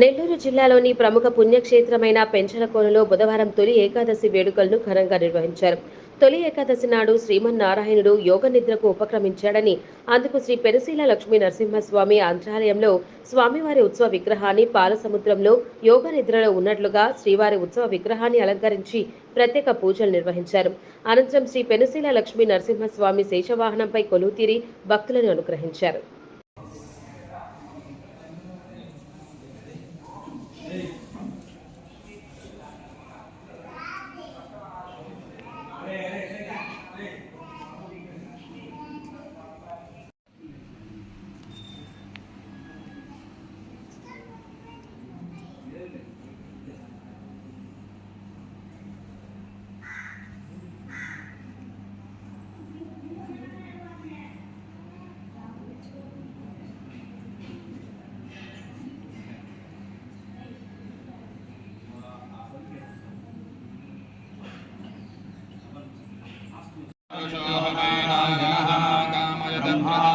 నెల్లూరు జిల్లాలోని ప్రముఖ పుణ్యక్షేత్రమైన పెంచలకోనలో బుధవారం తొలి ఏకాదశి వేడుకలను ఘనంగా నిర్వహించారు. తొలి ఏకాదశి నాడు శ్రీమన్నారాయణుడు యోగ నిద్రకు ఉపక్రమించాడని, అందుకు శ్రీ పెనుశీల లక్ష్మీ నరసింహస్వామి ఆంధ్రాలయంలో స్వామివారి ఉత్సవ విగ్రహాన్ని పాలసముద్రంలో యోగ నిద్రలో ఉన్నట్లుగా శ్రీవారి ఉత్సవ విగ్రహాన్ని అలంకరించి ప్రత్యేక పూజలు నిర్వహించారు. అనంతరం శ్రీ పెనుశీల లక్ష్మీ నరసింహస్వామి శేషవాహనంపై కొలువుతీరి భక్తులను అనుగ్రహించారు.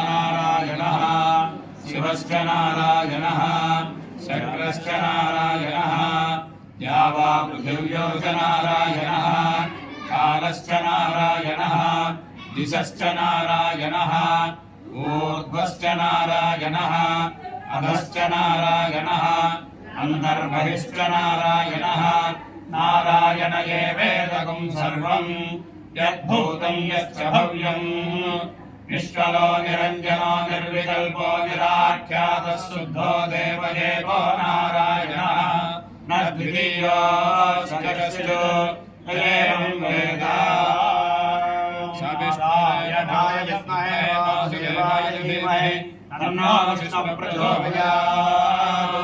नारायणः शिवश्च नारायणः शक्रश्च नारायणः या वा पृथिव्यो च नारायणः कालश्च नारायणः दिशश्च नारायणः ऊर्ध्वश्च नारायणः अधश्च नारायणः अन्तर्बहिश्च नारायणः नारायण एवेदकं सर्वम् यद्भूतं यश्च भव्यम् निष्कलो निरञ्जनो निर्विकल्पो निराख्यातः शुद्धो देवदेवो नारायणः न द्वितीयो सदस्यो एवं वेद सविष्टाय विद्महे वासुदेवाय धीमहि तन्नो विष्णुः प्रचोदयात्।